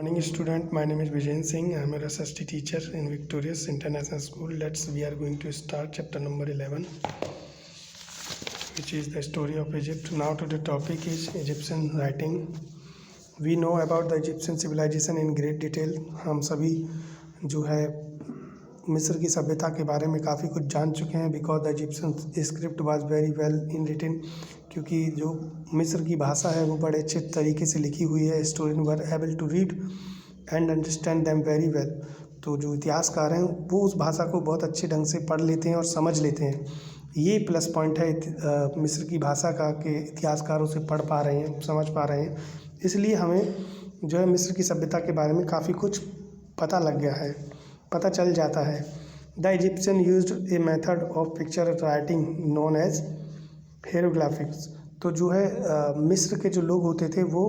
Morning student, my name is Vijayan Singh. I am a SST teacher in Victorious International School. We are going to start chapter number 11, which is the story of Egypt. Now to the topic is Egyptian writing. We know about the Egyptian civilization in great detail. हम सभी जो है मिस्र की सभ्यता के बारे में काफ़ी कुछ जान चुके हैं because the Egyptian script was very well in written, क्योंकि जो मिस्र की भाषा है वो बड़े अच्छे तरीके से लिखी हुई है. Historians were able to read and understand them very well. तो जो इतिहासकार हैं वो उस भाषा को बहुत अच्छे ढंग से पढ़ लेते हैं और समझ लेते हैं. ये प्लस पॉइंट है मिस्र की भाषा का कि इतिहासकार उसे पढ़ पा रहे हैं, समझ पा रहे हैं. इसलिए हमें जो है मिस्र की सभ्यता के बारे में काफ़ी कुछ पता लग गया है, पता चल जाता है. The Egyptian used a method of picture writing known as hieroglyphics. तो जो है मिस्र के जो लोग होते थे वो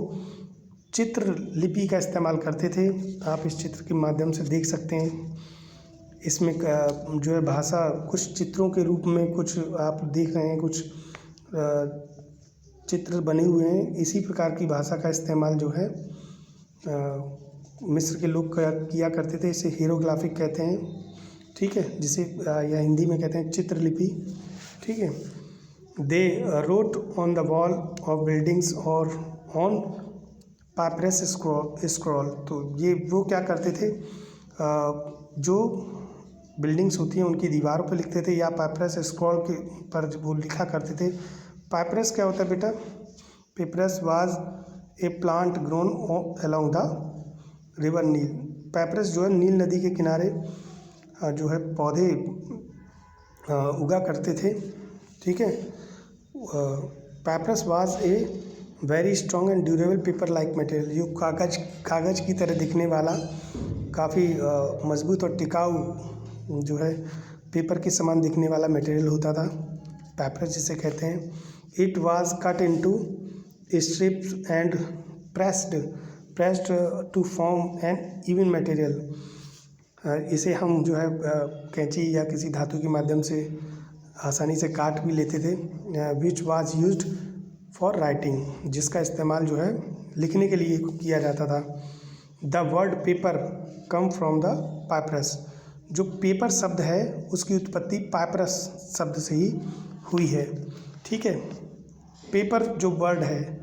चित्र लिपि का इस्तेमाल करते थे. आप इस चित्र के माध्यम से देख सकते हैं. इसमें जो है भाषा कुछ चित्रों के रूप में कुछ आप देख रहे हैं, कुछ चित्र बने हुए हैं. इसी प्रकार की भाषा का इस्तेमाल जो है मिस्र के लोग किया करते थे. इसे हीरोग्राफिक कहते हैं, ठीक है, जिसे या हिंदी में कहते हैं चित्रलिपि, ठीक है. They wrote on the wall of buildings और ऑन पाइपरस स्क्रॉल. तो ये वो क्या करते थे, जो बिल्डिंग्स होती हैं उनकी दीवारों पर लिखते थे या पाइपरस स्क्रॉल के पर वो लिखा करते थे. पाइपरस क्या होता है बेटा? Papyrus was a plant grown along the river Nile. Papyrus जो है नील नदी के किनारे जो है पौधे उगा करते थे, ठीक है. Papyrus was a very strong and durable paper like material. जो कागज़ की तरह दिखने वाला काफ़ी मजबूत और टिकाऊ जो है पेपर के समान दिखने वाला मटेरियल होता था, पाइपरस जिसे कहते हैं. It was cut into strips and pressed to form an even material. इसे हम जो है कैंची या किसी धातु के माध्यम से आसानी से काट भी लेते थे. Which was used for writing, जिसका इस्तेमाल जो है लिखने के लिए किया जाता था. The word paper come from the papyrus. जो पेपर शब्द है उसकी उत्पत्ति पाइपरस शब्द से ही हुई है, ठीक है. पेपर जो वर्ड है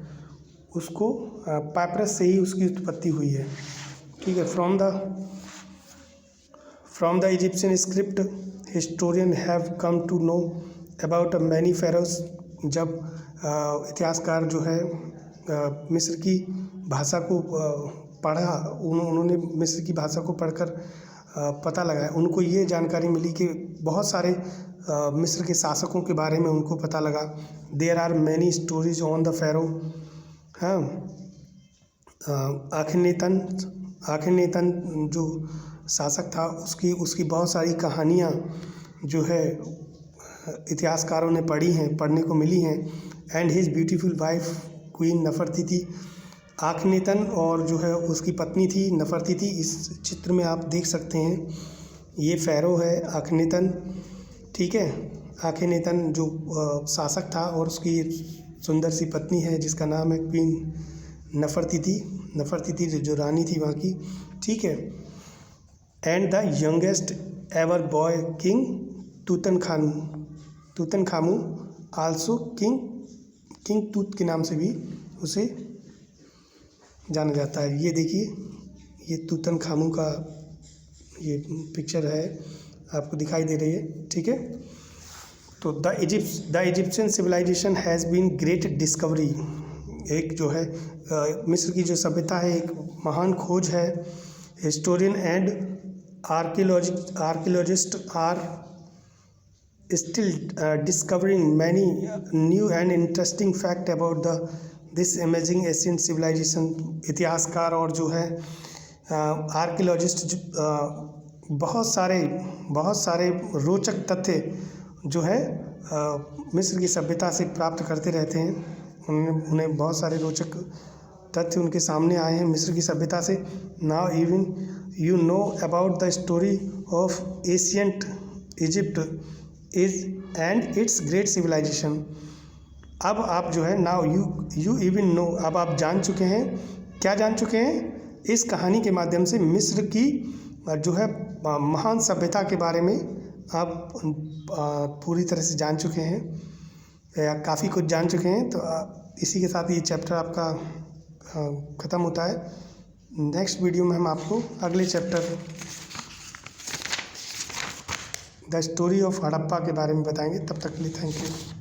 उसको पाइपरस से ही उसकी उत्पत्ति हुई है, ठीक है. From the Egyptian script historian have come to know about many pharaohs. जब इतिहासकार जो है मिस्र की भाषा को पढ़ा, उन्होंने मिस्र की भाषा को पढ़कर पता लगाया, उनको ये जानकारी मिली कि बहुत सारे मिस्र के शासकों के बारे में उनको पता लगा. There are many stories on the Pharaoh. हाँ, आखनेतन जो शासक था उसकी बहुत सारी कहानियाँ जो है इतिहासकारों ने पढ़ने को मिली हैं. And his beautiful wife queen Nefertiti. Akhenaten और जो है उसकी पत्नी थी नफरतीति. इस चित्र में आप देख सकते हैं ये फ़ैरो है आखनेतन, ठीक है. आखनेतन जो शासक था और उसकी सुंदर सी पत्नी है जिसका नाम है क्वीन नफरतीति जो रानी थी वहाँ की, ठीक है. And the youngest ever boy king Tutankhamun also king Tut के नाम से भी उसे जाना जाता है. ये देखिए, ये तूतनखामू का ये पिक्चर है, आपको दिखाई दे रही है, ठीक है. तो the Egyptian civilization has been great discovery. एक जो है मिस्र की जो सभ्यता है एक महान खोज है. Historian and archaeologist are still discovering many new and interesting fact about this amazing ancient civilization. इतिहासकार और जो है आर्कियोलॉजिस्ट बहुत सारे रोचक तथ्य जो है मिस्र की सभ्यता से प्राप्त करते रहते हैं. उन्हें बहुत सारे रोचक तथ्य उनके सामने आए हैं मिस्र की सभ्यता से. Now even you know about the story of ancient Egypt and it's great civilisation. अब आप जो है नाउ यू इवन नो, अब आप जान चुके हैं, क्या जान चुके हैं? इस कहानी के माध्यम से मिस्र की जो है महान सभ्यता के बारे में आप पूरी तरह से जान चुके हैं या काफ़ी कुछ जान चुके हैं। तो इसी के साथ ये चैप्टर आपका ख़त्म होता है। नेक्स्ट वीडियो में हम आपको अगले chapter the story of Harappa के बारे में बताएंगे। तब तक के लिए थैंक यू।